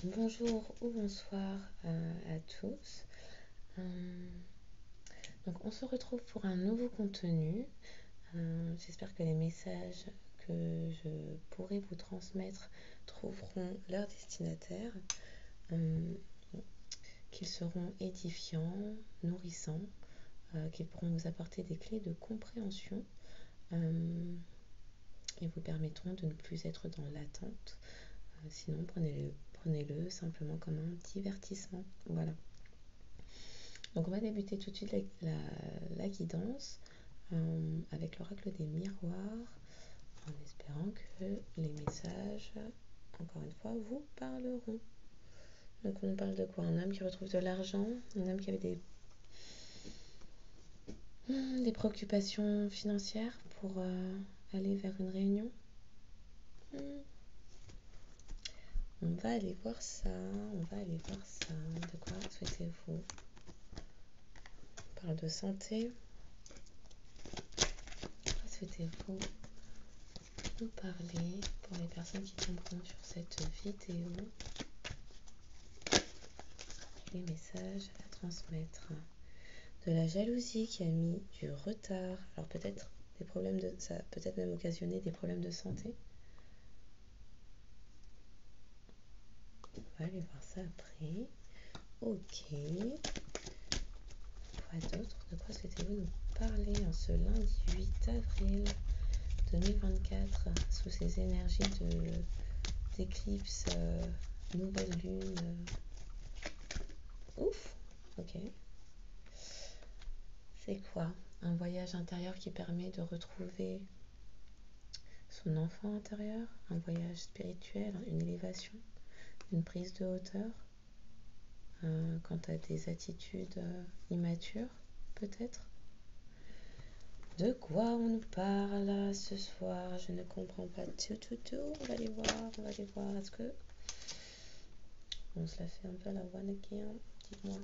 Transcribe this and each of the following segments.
Bonjour ou bonsoir à tous. Donc on se retrouve pour un nouveau contenu. J'espère que les messages que je pourrai vous transmettre trouveront leur destinataire, qu'ils seront édifiants, nourrissants, qu'ils pourront vous apporter des clés de compréhension et vous permettront de ne plus être dans l'attente. Sinon, prenez-le simplement comme un divertissement. Voilà. Donc, on va débuter tout de suite la guidance avec l'oracle des miroirs, en espérant que les messages, encore une fois, vous parleront. Donc, on parle de quoi? Un homme qui retrouve de l'argent, un homme qui avait des préoccupations financières pour aller vers une réunion. On va aller voir ça. De quoi souhaitez-vous? On parle de santé. De quoi souhaitez-vous nous parler pour les personnes qui tomberont sur cette vidéo? Les messages à transmettre. De la jalousie qui a mis du retard. Alors peut-être des problèmes ça a peut-être même occasionné des problèmes de santé. On va aller voir ça après. Ok. Quoi d'autre? De quoi souhaitez-vous nous parler en ce lundi 8 avril 2024 sous ces énergies d'éclipse, nouvelle lune? Ouf. Ok. C'est quoi? Un voyage intérieur qui permet de retrouver son enfant intérieur, un voyage spirituel, une élévation, une prise de hauteur quant à des attitudes immatures, peut-être. De quoi on nous parle ce soir? Je ne comprends pas tout. On va aller voir. Est-ce que on se la fait un peu à la one again? Dites-moi.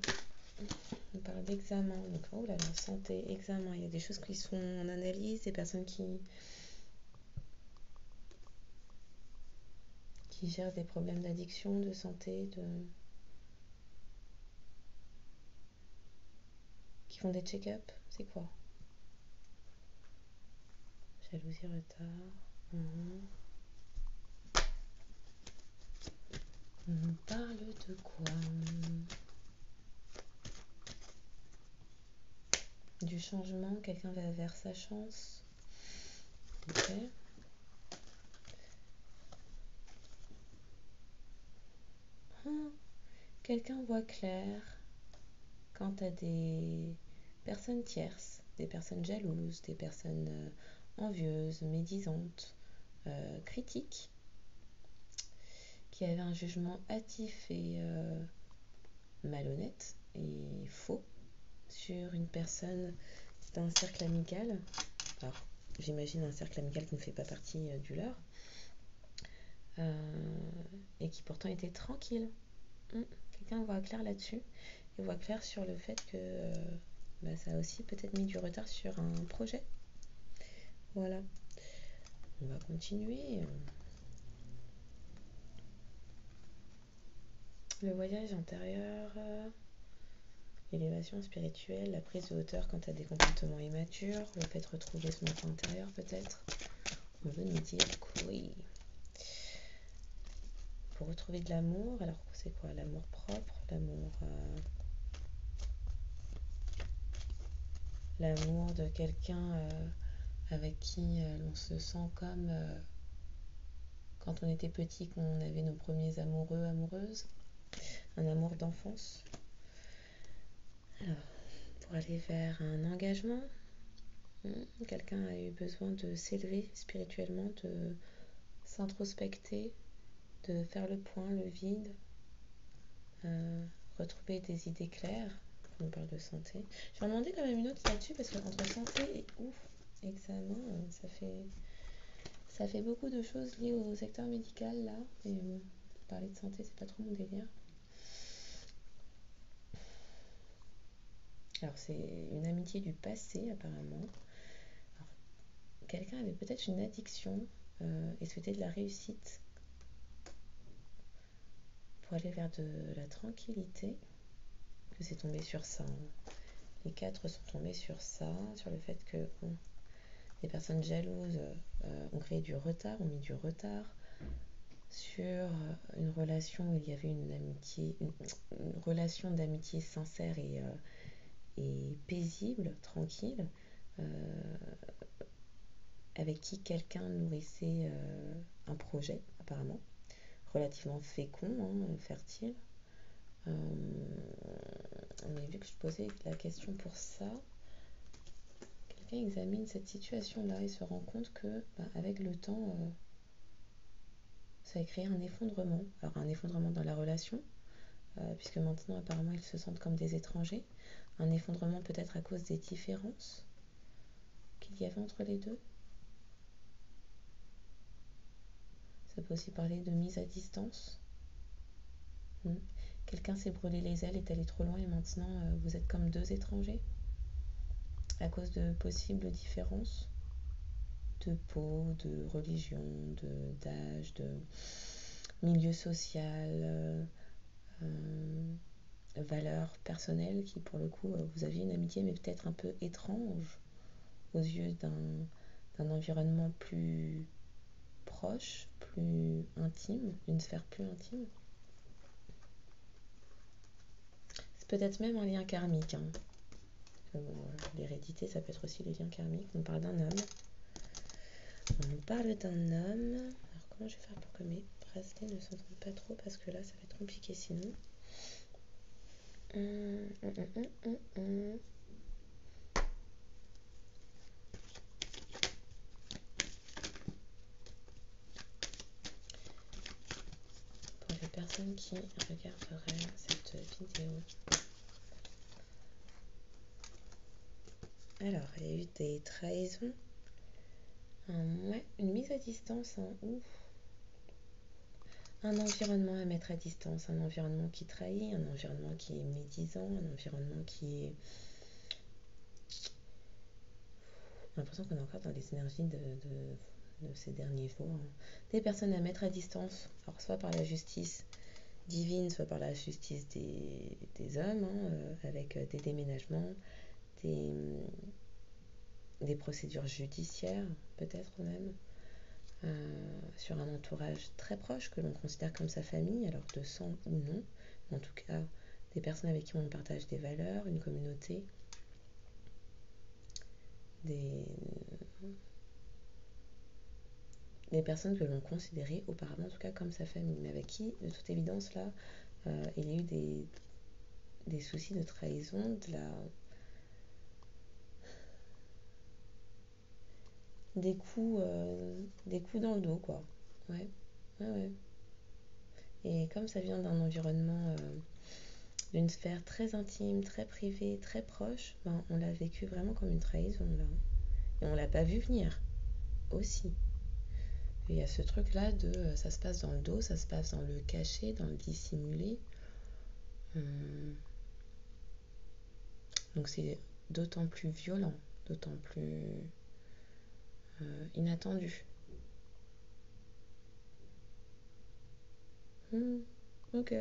On parle d'examen. Donc, oh là là, santé, examen. Il y a des choses qui sont en analyse, des personnes qui gèrent des problèmes d'addiction, de santé, qui font des check-up. C'est quoi? Jalousie, retard. On parle de quoi? Du changement, quelqu'un va vers sa chance. Ok. Quelqu'un voit clair quant à des personnes tierces, des personnes jalouses, des personnes envieuses, médisantes, critiques, qui avaient un jugement hâtif et malhonnête et faux sur une personne d'un cercle amical. Alors, j'imagine un cercle amical qui ne fait pas partie du leur, et qui pourtant était tranquille. Quelqu'un voit clair là-dessus et voit clair sur le fait que ça a aussi peut-être mis du retard sur un projet. Voilà. On va continuer. Le voyage intérieur, l'élévation spirituelle, la prise de hauteur quant à des comportements immatures, le fait de retrouver son enfant intérieur peut-être. On veut nous dire que oui. Pour retrouver de l'amour, alors c'est quoi? L'amour propre, l'amour de quelqu'un avec qui on se sent comme quand on était petit, qu'on avait nos premiers amoureux, amoureuses, un amour d'enfance. Alors, pour aller vers un engagement, quelqu'un a eu besoin de s'élever spirituellement, de s'introspecter, de faire le point, le vide, retrouver des idées claires. On parle de santé. Je vais demander quand même une note là-dessus parce qu'entre santé et examen, ça fait beaucoup de choses liées au secteur médical là. Et bon, parler de santé, c'est pas trop mon délire. Alors, c'est une amitié du passé, apparemment. Alors, quelqu'un avait peut-être une addiction et souhaitait de la réussite pour aller vers de la tranquillité, que c'est tombé sur ça. Les 4 sont tombés sur ça, sur le fait que les personnes jalouses ont créé du retard, ont mis du retard sur une relation où il y avait une amitié, une relation d'amitié sincère et paisible, tranquille, avec qui quelqu'un nourrissait un projet, apparemment, relativement fécond, fertile. Mais vu que je posais la question pour ça, quelqu'un examine cette situation-là et se rend compte que, avec le temps, ça a créé un effondrement. Alors un effondrement dans la relation, puisque maintenant apparemment ils se sentent comme des étrangers. Un effondrement peut-être à cause des différences qu'il y avait entre les deux. Ça peut aussi parler de mise à distance. Quelqu'un s'est brûlé les ailes, est allé trop loin et maintenant vous êtes comme 2 étrangers à cause de possibles différences de peau, de religion, d'âge, de milieu social, valeurs personnelles qui pour le coup vous aviez une amitié mais peut-être un peu étrange aux yeux d'un environnement plus proche, plus intime, une sphère plus intime. C'est peut-être même un lien karmique. L'hérédité, ça peut être aussi les liens karmiques. On parle d'un homme. Alors, comment je vais faire pour que mes bracelets ne s'entendent pas trop parce que là, ça va être compliqué sinon. Pour les personnes qui regarderaient cette vidéo. Alors, il y a eu des trahisons. Une mise à distance, un environnement à mettre à distance, un environnement qui trahit, un environnement qui est médisant, un environnement qui est... J'ai l'impression qu'on est encore dans les énergies de ces derniers jours. Des personnes à mettre à distance, alors soit par la justice divine, soit par la justice des hommes, avec des déménagements, des procédures judiciaires, peut-être même, sur un entourage très proche que l'on considère comme sa famille, alors de sang ou non, mais en tout cas des personnes avec qui on partage des valeurs, une communauté, des personnes que l'on considérait auparavant en tout cas comme sa famille, mais avec qui, de toute évidence, là, il y a eu des soucis de trahison, des coups dans le dos, quoi. Ouais. Et comme ça vient d'un environnement, d'une sphère très intime, très privée, très proche, on l'a vécu vraiment comme une trahison, là. Et on l'a pas vu venir, aussi. Il y a ce truc-là de ça se passe dans le dos, ça se passe dans le caché, dans le dissimulé. Donc c'est d'autant plus violent, d'autant plus inattendu. Ok.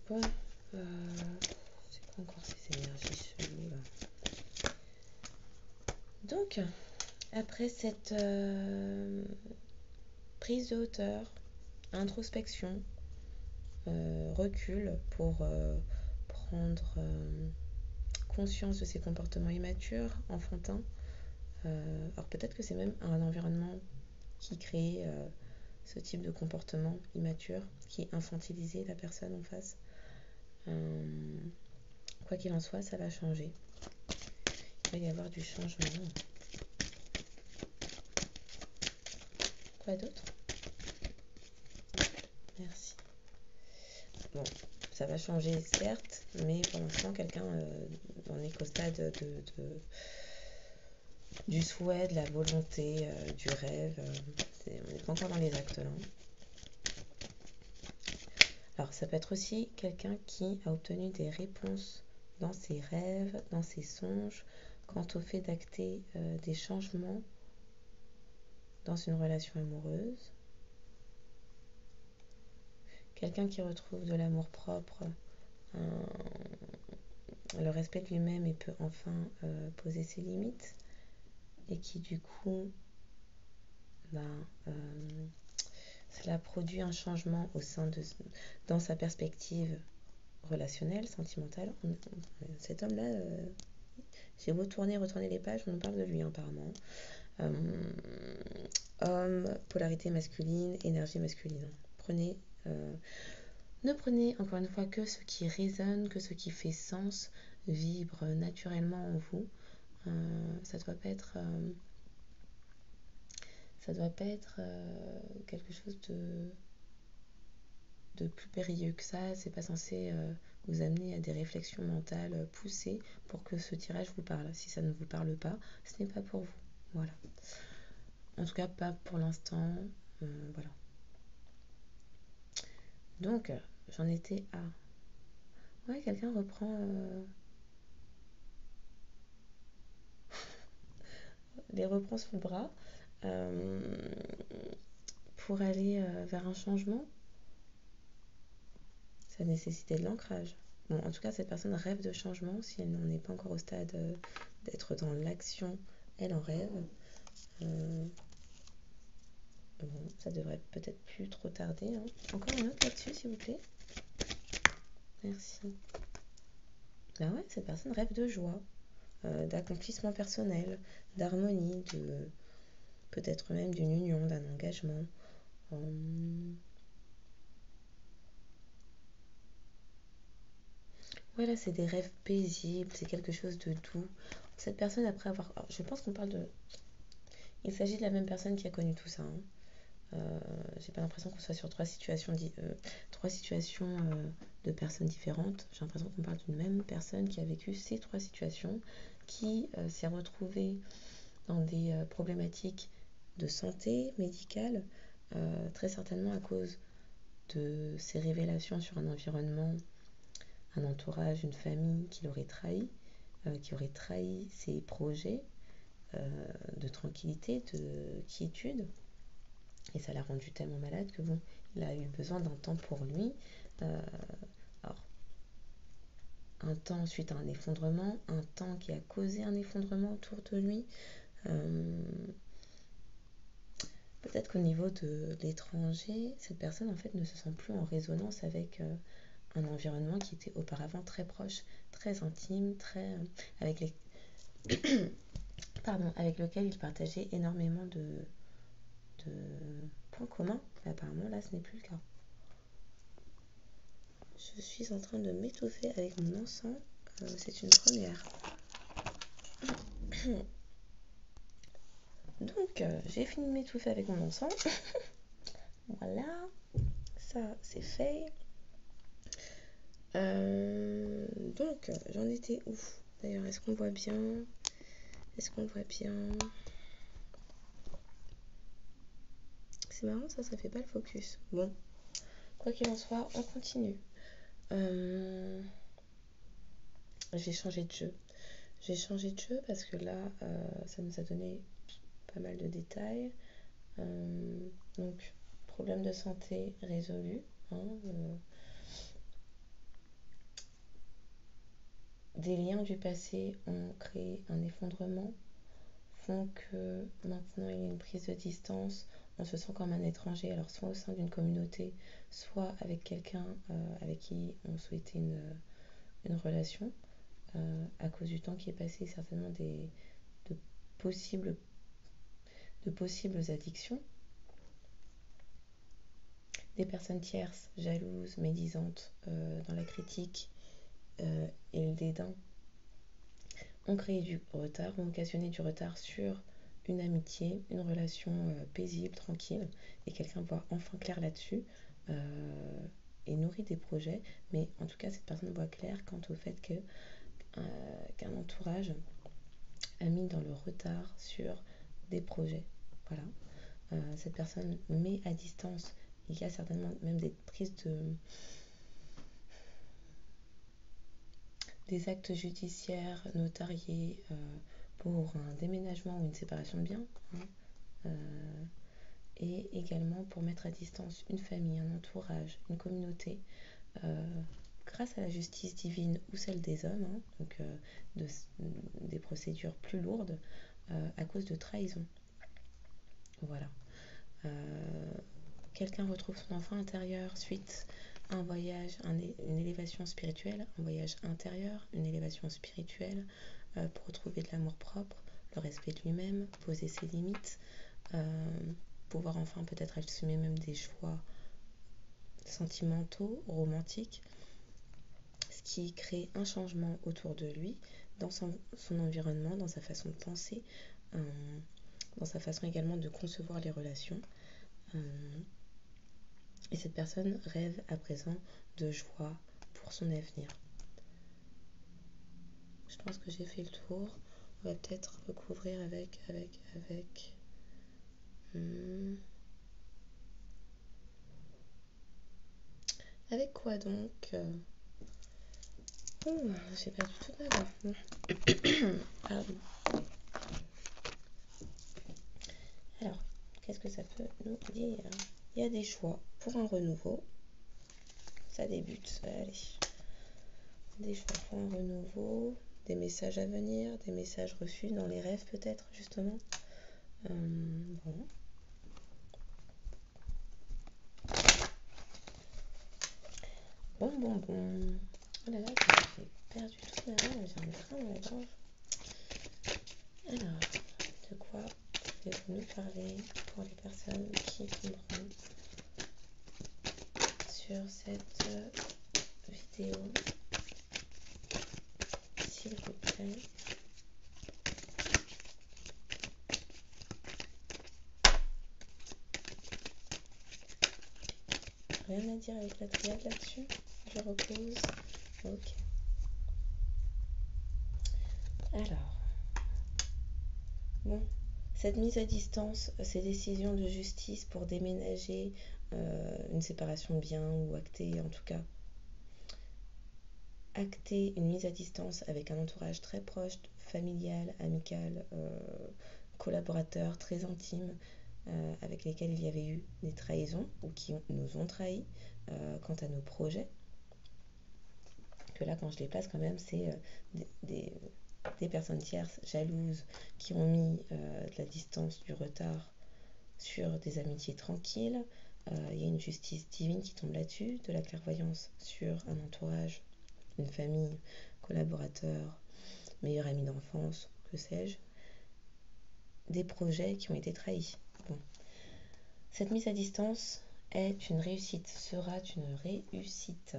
Bon. C'est quoi encore ces énergies cheloues là? Donc, après cette prise de hauteur, introspection, recul pour prendre conscience de ses comportements immatures, enfantins. Alors peut-être que c'est même un environnement qui crée ce type de comportement immature, qui infantilisait la personne en face. Quoi qu'il en soit, ça va changer. Il va y avoir du changement. Quoi d'autre? Merci. Bon, ça va changer certes, mais pour l'instant, quelqu'un n'en est qu'au stade du souhait, de la volonté, du rêve. On n'est pas encore dans les actes là. Alors ça peut être aussi quelqu'un qui a obtenu des réponses dans ses rêves, dans ses songes, quant au fait d'acter des changements dans une relation amoureuse, quelqu'un qui retrouve de l'amour propre, le respect de lui-même et peut enfin poser ses limites, et qui du coup, cela produit un changement dans sa perspective relationnelle, sentimentale. Cet homme-là, j'ai beau retourner les pages, on parle de lui apparemment. Homme, polarité masculine, énergie masculine. Ne prenez encore une fois que ce qui résonne, que ce qui fait sens, vibre naturellement en vous. Ça doit pas être quelque chose de plus périlleux que ça. C'est pas censé vous amener à des réflexions mentales poussées pour que ce tirage vous parle. Si ça ne vous parle pas, ce n'est pas pour vous. Voilà. En tout cas, pas pour l'instant. Voilà. Donc, j'en étais à... Ouais, quelqu'un reprend sous le bras pour aller vers un changement. Ça nécessitait de l'ancrage. Bon, en tout cas, cette personne rêve de changement. Si elle n'en est pas encore au stade d'être dans l'action, elle en rêve. Bon, ça devrait peut-être plus trop tarder. Hein. Encore une autre là-dessus, s'il vous plaît. Merci. Ben ouais, cette personne rêve de joie, d'accomplissement personnel, d'harmonie, peut-être même d'une union, d'un engagement. Voilà, c'est des rêves paisibles, c'est quelque chose de doux. Cette personne, après avoir... Alors, je pense qu'on parle de... Il s'agit de la même personne qui a connu tout ça. Hein. J'ai pas l'impression qu'on soit sur trois situations de personnes différentes. J'ai l'impression qu'on parle d'une même personne qui a vécu ces trois situations, qui s'est retrouvée dans des problématiques de santé médicale, très certainement à cause de ses révélations sur un environnement, un entourage, une famille qui l'aurait trahi, qui aurait trahi ses projets de tranquillité, de quiétude. Et ça l'a rendu tellement malade que bon, il a eu besoin d'un temps pour lui. Alors, un temps suite à un effondrement, un temps qui a causé un effondrement autour de lui. Peut-être qu'au niveau de l'étranger, cette personne en fait ne se sent plus en résonance avec un environnement qui était auparavant très proche, très intime, avec lequel il partageait énormément de points communs. Mais apparemment là, ce n'est plus le cas. Je suis en train de m'étouffer avec mon encens. C'est une première. Donc, j'ai fini de m'étouffer avec mon encens. Voilà, ça c'est fait. Donc, j'en étais où? D'ailleurs, est-ce qu'on voit bien? C'est marrant, ça fait pas le focus. Bon, quoi qu'il en soit, on continue. J'ai changé de jeu. Parce que là, ça nous a donné pas mal de détails. Donc, problème de santé résolu. Hein, des liens du passé ont créé un effondrement, font que maintenant il y a une prise de distance. On se sent comme un étranger, alors soit au sein d'une communauté, soit avec quelqu'un avec qui on souhaitait une relation. À cause du temps qui est passé, certainement de possibles addictions. Des personnes tierces, jalouses, médisantes, dans la critique et le dédain, ont créé du retard, ont occasionné du retard sur une amitié, une relation paisible, tranquille, et quelqu'un voit enfin clair là-dessus et nourrit des projets, mais en tout cas cette personne voit clair quant au fait qu'un entourage a mis dans le retard sur des projets. Voilà. Cette personne met à distance. Il y a certainement même des actes judiciaires notariés pour un déménagement ou une séparation de biens. Hein. et également pour mettre à distance une famille, un entourage, une communauté, grâce à la justice divine ou celle des hommes, hein, donc des procédures plus lourdes à cause de trahison. Voilà. Quelqu'un retrouve son enfant intérieur suite à un voyage, une élévation spirituelle, un voyage intérieur, une élévation spirituelle pour retrouver de l'amour propre, le respect de lui-même, poser ses limites, pouvoir enfin peut-être assumer même des choix sentimentaux, romantiques, ce qui crée un changement autour de lui, dans son environnement, dans sa façon de penser, dans sa façon également de concevoir les relations. Et cette personne rêve à présent de joie pour son avenir. Je pense que j'ai fait le tour. On va peut-être recouvrir avec avec quoi donc j'ai perdu toute ma voix. Alors, qu'est-ce que ça peut nous dire? Il y a des choix pour un renouveau. Ça débute, allez. Des choix pour un renouveau, des messages à venir, des messages reçus dans les rêves peut-être, justement. Bon. Bon. Oh là là, j'ai perdu toute ma voix, j'ai un grain dans la gorge. Alors, de quoi pouvez-vous nous parler pour les personnes qui tomberont sur cette vidéo, s'il vous plaît? Rien à dire avec la triade là-dessus? Je repose. Ok. Alors, bon, cette mise à distance, ces décisions de justice pour déménager, une séparation de biens ou acter, en tout cas, acter une mise à distance avec un entourage très proche, familial, amical, collaborateur, très intime, avec lesquels il y avait eu des trahisons ou qui nous ont trahis quant à nos projets. Que là, quand je les place, quand même, c'est des personnes tierces jalouses qui ont mis de la distance, du retard sur des amitiés tranquilles. Il y a une justice divine qui tombe là-dessus, de la clairvoyance sur un entourage, une famille, collaborateur, meilleur ami d'enfance, que sais-je. Des projets qui ont été trahis. Bon. Cette mise à distance est une réussite, sera une réussite.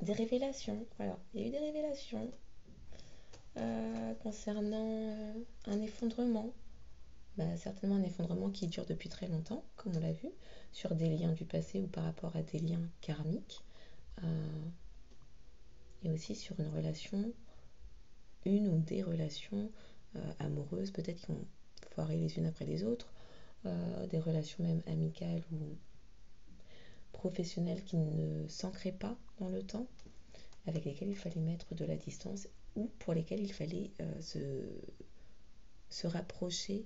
Des révélations, voilà. Il y a eu des révélations concernant un effondrement. Certainement un effondrement qui dure depuis très longtemps, comme on l'a vu, sur des liens du passé ou par rapport à des liens karmiques. Et aussi sur une relation, une ou des relations amoureuses, peut-être qui ont foiré les unes après les autres, des relations même amicales ou professionnelles qui ne s'ancraient pas dans le temps, avec lesquelles il fallait mettre de la distance ou pour lesquelles il fallait se rapprocher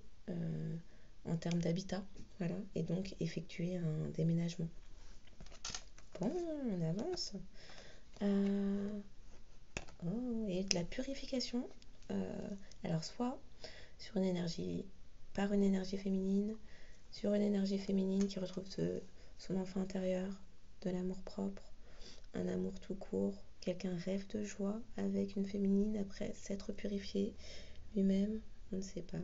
en termes d'habitat, voilà, et donc effectuer un déménagement. Bon, on avance. Et de la purification. Alors soit sur une énergie, par une énergie féminine, sur une énergie féminine qui retrouve son enfant intérieur, de l'amour propre, un amour tout court, quelqu'un rêve de joie avec une féminine après s'être purifié lui-même, on ne sait pas,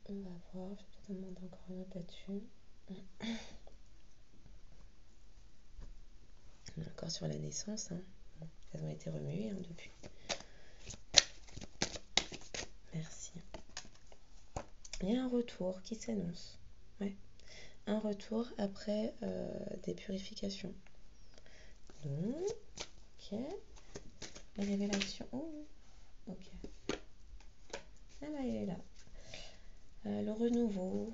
on va voir, je vais peut-être demander encore une note là-dessus. On est encore sur la naissance, hein. Elles ont été remuées depuis. Merci. Il y a un retour qui s'annonce. Ouais. Un retour après des purifications. Ok. La révélation. Oh, ok. Ah là, il est là. Le renouveau,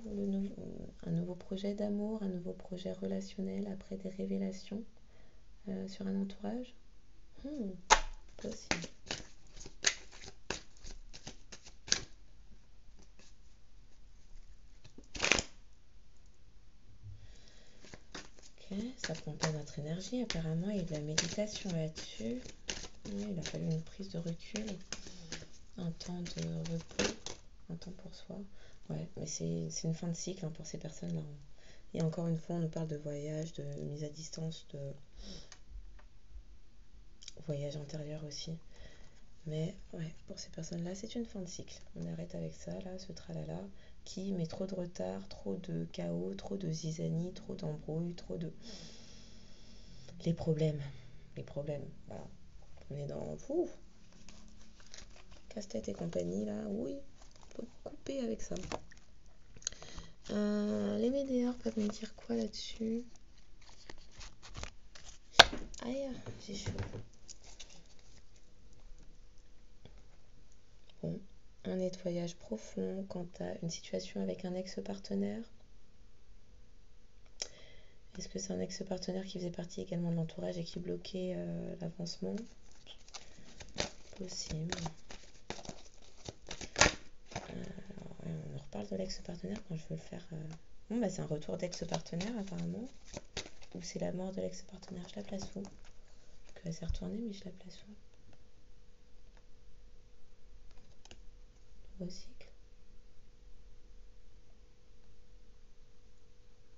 un nouveau projet d'amour, un nouveau projet relationnel après des révélations sur un entourage. Possible. Ça prend pas notre énergie. Apparemment, il y a de la méditation là-dessus. Oui, il a fallu une prise de recul, un temps de repos, un temps pour soi. Ouais, mais c'est une fin de cycle pour ces personnes-là. Et encore une fois, on nous parle de voyage, de mise à distance, de voyage intérieur aussi. Mais ouais, pour ces personnes-là, c'est une fin de cycle. On arrête avec ça, là, ce tralala, qui met trop de retard, trop de chaos, trop de zizanie, trop d'embrouille, trop de... Les problèmes, voilà. On est dans... casse-tête et compagnie, là, oui, faut couper avec ça. Les médias peuvent me dire quoi là-dessus? Aïe, j'ai chaud. Bon, un nettoyage profond quant à une situation avec un ex-partenaire. Est-ce que c'est un ex-partenaire qui faisait partie également de l'entourage et qui bloquait l'avancement? Possible. On reparle de l'ex-partenaire quand je veux le faire. Bon, bah c'est un retour d'ex-partenaire apparemment. Ou c'est la mort de l'ex-partenaire. Je la place où? Elle s'est retournée, mais je la place où? Nouveau cycle.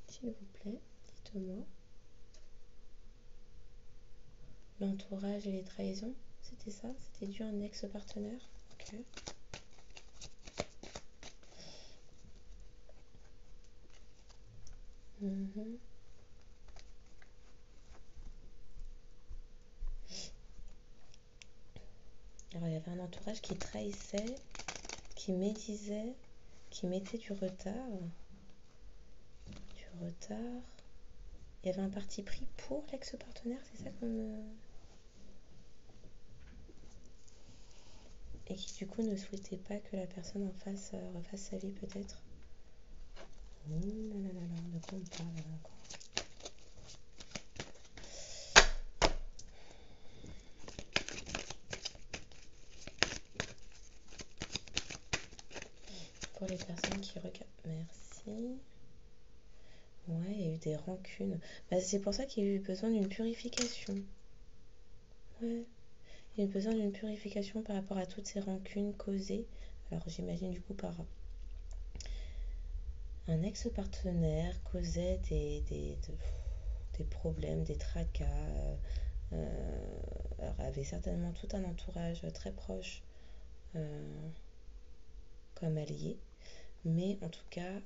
S'il vous plaît, dites-moi. L'entourage et les trahisons, c'était ça? C'était dû à un ex-partenaire? Ok. Alors, il y avait un entourage qui trahissait, qui médisait, qui mettait du retard. Il y avait un parti pris pour l'ex-partenaire, c'est ça comme... Et qui du coup ne souhaitait pas que la personne en face refasse sa vie peut-être. Oh là là là là, de quoi on parle là encore? Pour les personnes qui regardent, merci. Ouais, il y a eu des rancunes. Bah, c'est pour ça qu'il y a eu besoin d'une purification. Ouais, il y a eu besoin d'une purification par rapport à toutes ces rancunes causées. Alors j'imagine du coup par un ex-partenaire causait des problèmes, des tracas. Alors avait certainement tout un entourage très proche comme allié. Mais en tout cas,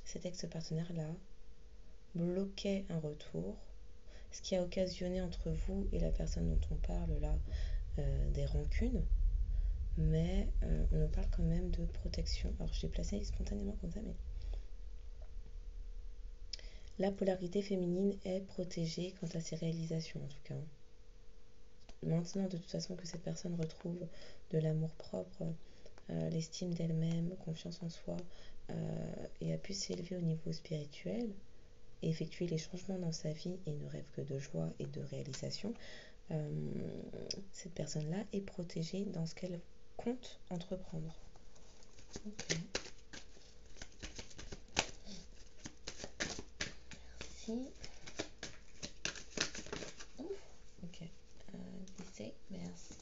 cet ex-partenaire-là bloquait un retour, ce qui a occasionné entre vous et la personne dont on parle là des rancunes, mais on nous parle quand même de protection. Alors je l'ai placé spontanément comme ça, mais la polarité féminine est protégée quant à ses réalisations en tout cas. Maintenant, de toute façon, que cette personne retrouve de l'amour propre, l'estime d'elle-même, confiance en soi, et a pu s'élever au niveau spirituel, et effectuer les changements dans sa vie et ne rêve que de joie et de réalisation, cette personne-là est protégée dans ce qu'elle compte entreprendre. Okay. Merci. Ouf. Ok. Glisser. Merci.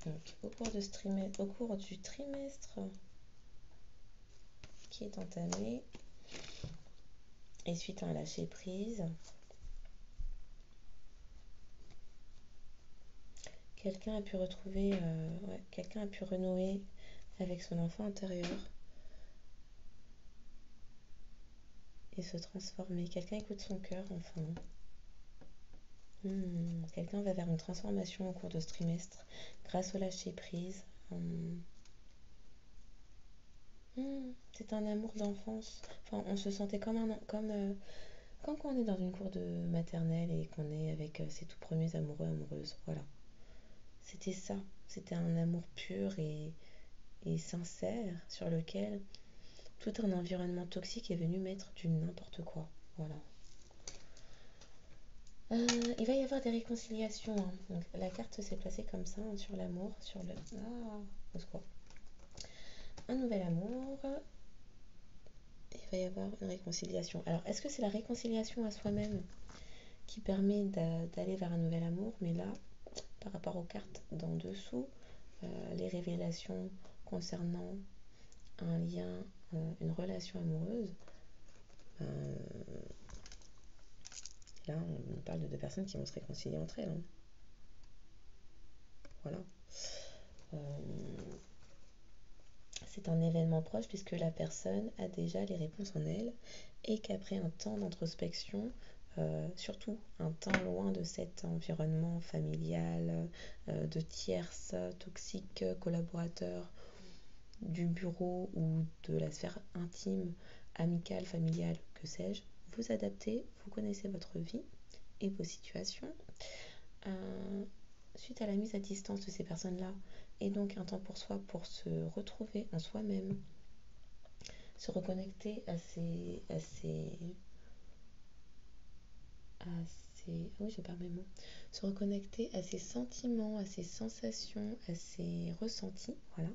Donc, au cours du trimestre qui est entamé, et suite à un lâcher prise, quelqu'un a pu retrouver, quelqu'un a pu renouer avec son enfant intérieur et se transformer. Quelqu'un écoute son cœur, enfin. Quelqu'un va vers une transformation au cours de ce trimestre grâce au lâcher prise. C'est un amour d'enfance. Enfin, on se sentait comme quand on est dans une cour de maternelle et qu'on est avec ses tout premiers amoureux, amoureuses. Voilà. C'était ça. C'était un amour pur et sincère sur lequel tout un environnement toxique est venu mettre du n'importe quoi. Voilà. Il va y avoir des réconciliations. Donc, la carte s'est placée comme ça, sur l'amour, sur le... Ah, au secours. Un nouvel amour. qu'il va y avoir une réconciliation. Alors, est-ce que c'est la réconciliation à soi-même qui permet d'aller vers un nouvel amour? Mais là, par rapport aux cartes d'en dessous, les révélations concernant un lien, une relation amoureuse, là, on parle de deux personnes qui vont se réconcilier entre elles. Hein. Voilà. C'est un événement proche puisque la personne a déjà les réponses en elle et qu'après un temps d'introspection, surtout un temps loin de cet environnement familial, de tierces toxiques, collaborateurs du bureau ou de la sphère intime, amicale, familiale, que sais-je, vous adaptez, vous connaissez votre vie et vos situations. Suite à la mise à distance de ces personnes-là, et donc un temps pour soi pour se retrouver en soi-même, se reconnecter à oui, j'ai perdu mes mots, se reconnecter à ses sentiments, à ses sensations, à ses ressentis, voilà.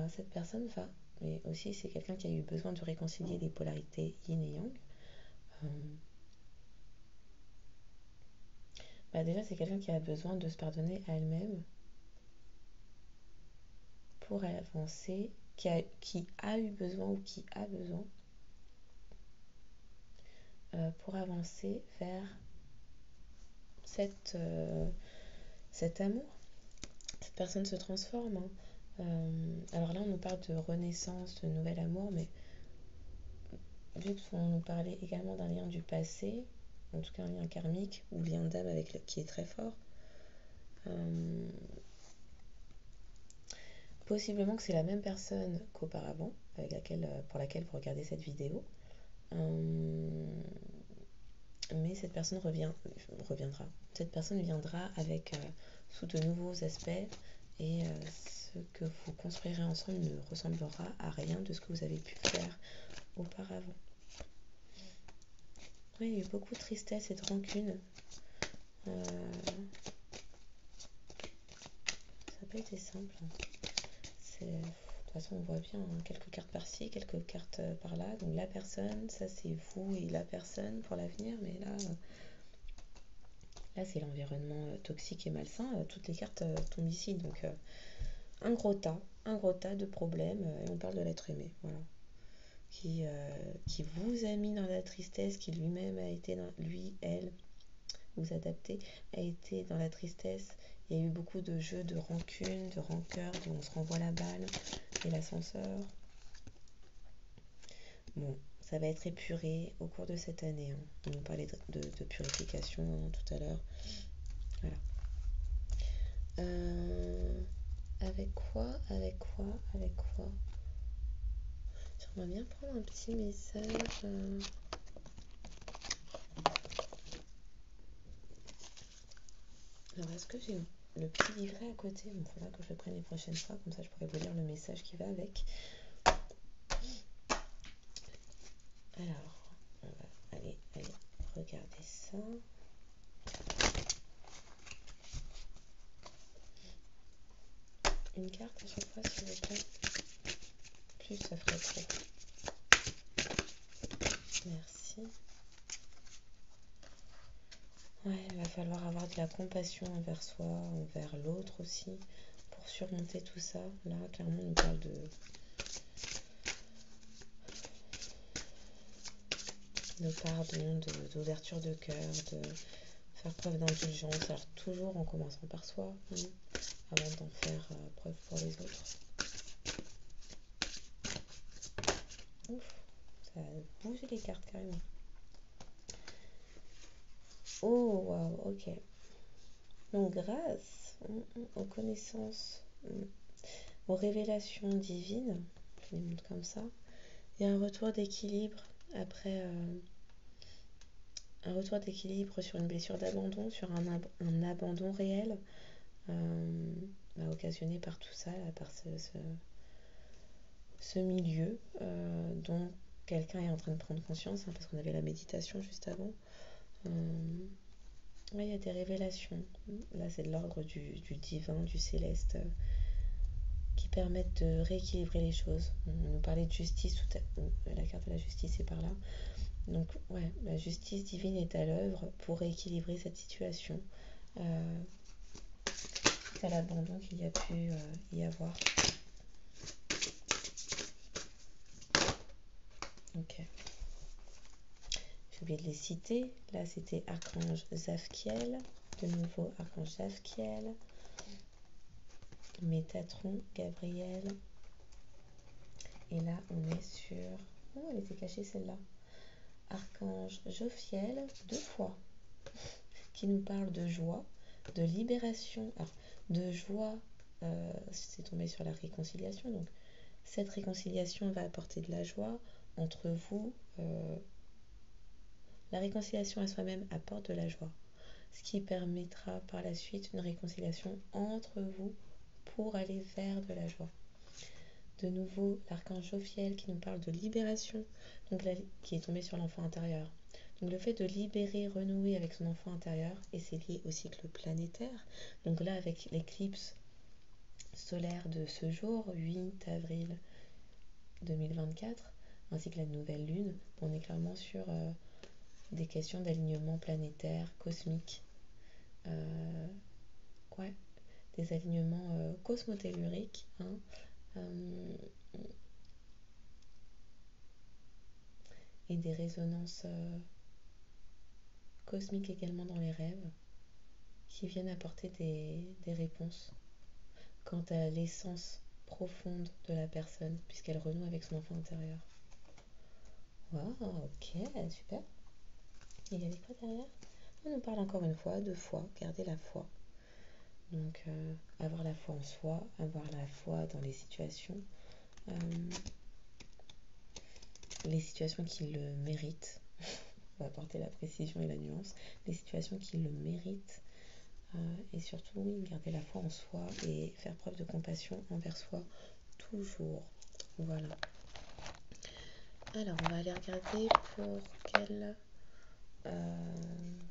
Cette personne va, mais aussi c'est quelqu'un qui a eu besoin de réconcilier les polarités yin et yang. Déjà c'est quelqu'un qui a besoin de se pardonner à elle-même pour avancer, qui a eu besoin ou qui a besoin pour avancer vers cet amour. Cette personne se transforme. Hein. Alors là, on nous parle de renaissance, de nouvel amour, mais vu qu'on nous parlait également d'un lien du passé, en tout cas un lien karmique ou lien d'âme qui est très fort, possiblement que c'est la même personne qu'auparavant, pour laquelle vous regardez cette vidéo. Mais cette personne reviendra. Cette personne viendra avec sous de nouveaux aspects et ce que vous construirez ensemble ne ressemblera à rien de ce que vous avez pu faire auparavant. Oui, il y a eu beaucoup de tristesse et de rancune. Ça n'a pas été simple. De toute façon, on voit bien quelques cartes par-ci, quelques cartes par-là. Donc la personne, ça c'est vous et la personne pour l'avenir. Mais là c'est l'environnement toxique et malsain. Toutes les cartes tombent ici. Donc un gros tas de problèmes. Et on parle de l'être aimé. Voilà. Qui vous a mis dans la tristesse, qui lui-même a été dans elle, vous adaptez, a été dans la tristesse. Il y a eu beaucoup de jeux de rancune, de rancœur, où on se renvoie la balle et l'ascenseur. Bon, ça va être épuré au cours de cette année. Hein. On nous parlait de purification tout à l'heure. Voilà. Avec quoi J'aimerais bien prendre un petit message. Alors, est-ce que j'ai le petit livret à côté? Il faudra que je le prenne les prochaines fois, comme ça je pourrais vous lire le message qui va avec. Alors, on va aller regarder ça. Une carte à chaque fois, s'il vous plaît. Plus, ça ferait trop. Merci. Ouais, il va falloir avoir de la compassion envers soi, envers l'autre aussi, pour surmonter tout ça. Là, clairement, on parle de pardon, d'ouverture de cœur, de faire preuve d'indulgence. Alors, toujours en commençant par soi, avant d'en faire preuve pour les autres. Ouf, ça a bougé les cartes carrément. Oh, waouh, ok. Donc, grâce aux connaissances, aux révélations divines, je les montre comme ça, il y a un retour d'équilibre après un retour d'équilibre sur une blessure d'abandon, sur un abandon réel, occasionné par tout ça, par ce milieu dont quelqu'un est en train de prendre conscience, parce qu'on avait la méditation juste avant. Il y a des révélations. Là, c'est de l'ordre du divin, du céleste. qui permettent de rééquilibrer les choses. On nous parlait de justice, la carte de la justice est par là. Donc ouais, la justice divine est à l'œuvre pour rééquilibrer cette situation. À l'abandon qu'il y a pu y avoir. Ok. J'ai oublié de les citer. Là, c'était Archange Zaphkiel. De nouveau, Archange Zaphkiel. Métatron, Gabriel. Et là, on est sur... Oh, elle était cachée celle-là. Archange Jophiel, 2 fois. Qui nous parle de joie, de libération. Alors, de joie, c'est tombé sur la réconciliation. Donc, cette réconciliation va apporter de la joie entre vous. La réconciliation à soi-même apporte de la joie, ce qui permettra par la suite une réconciliation entre vous pour aller vers de la joie. De nouveau, l'archange Jophiel qui nous parle de libération, donc qui est tombé sur l'enfant intérieur. Donc le fait de libérer, renouer avec son enfant intérieur, et c'est lié au cycle planétaire. Donc là, avec l'éclipse solaire de ce jour, 8 avril 2024, ainsi que la nouvelle lune, on est clairement sur des questions d'alignement planétaire, cosmique. Ouais, des alignements cosmotelluriques. Et des résonances cosmiques également dans les rêves qui viennent apporter des réponses quant à l'essence profonde de la personne puisqu'elle renoue avec son enfant intérieur. Waouh, ok, super. Et il y avait quoi derrière? On nous parle encore une fois de foi, garder la foi. Donc avoir la foi en soi, avoir la foi dans les situations qui le méritent. On va apporter la précision et la nuance. Les situations qui le méritent. Et surtout, oui, garder la foi en soi et faire preuve de compassion envers soi toujours. Voilà. Alors, on va aller regarder pour quel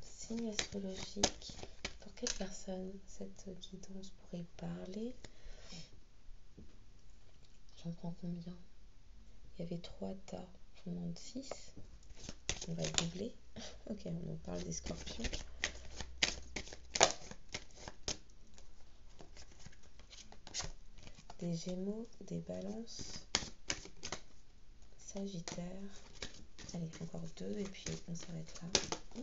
signe astrologique, pour quelle personne cette guidance pourrait parler. J'en prends combien? Il y avait 3 tas, j'en demande 6. On va doubler. Ok, on en parle des scorpions. Des gémeaux, des balances, sagittaire. Allez, encore 2 et puis on s'arrête là.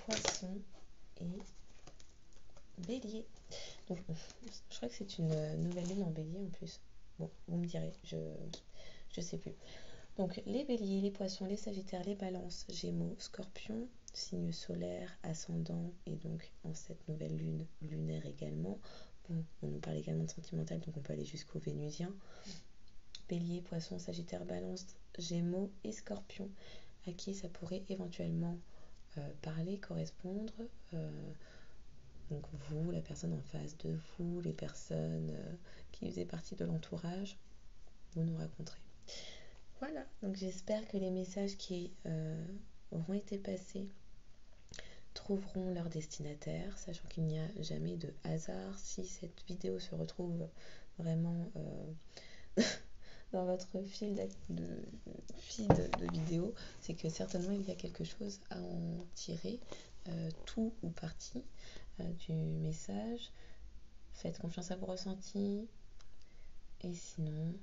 Poisson et bélier. Donc, je crois que c'est une nouvelle lune en bélier en plus. Bon, vous me direz, je sais plus. Donc, les béliers, les poissons, les sagittaires, les balances, gémeaux, scorpions, signe solaire, ascendant et donc en cette nouvelle lune lunaire également. Bon, on nous parle également de sentimental, donc on peut aller jusqu'au vénusien. Bélier, poisson, sagittaire, balance, gémeaux et scorpion, à qui ça pourrait éventuellement parler, correspondre. Donc vous, la personne en face de vous, les personnes qui faisaient partie de l'entourage, vous nous raconterez. Voilà, donc j'espère que les messages qui auront été passés trouveront leur destinataire, sachant qu'il n'y a jamais de hasard. Si cette vidéo se retrouve vraiment dans votre feed de vidéos, c'est que certainement il y a quelque chose à en tirer, tout ou partie du message. Faites confiance à vos ressentis. Et sinon,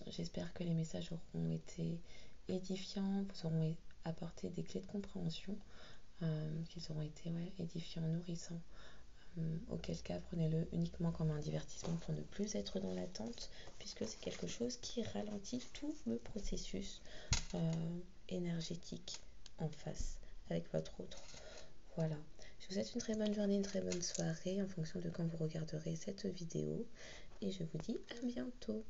j'espère que les messages auront été édifiants, vous auront apporté des clés de compréhension, qu'ils auront été édifiants, nourrissants. Auquel cas, prenez-le uniquement comme un divertissement pour ne plus être dans l'attente, puisque c'est quelque chose qui ralentit tout le processus énergétique en face avec votre autre. Voilà. Je vous souhaite une très bonne journée, une très bonne soirée en fonction de quand vous regarderez cette vidéo. Et je vous dis à bientôt.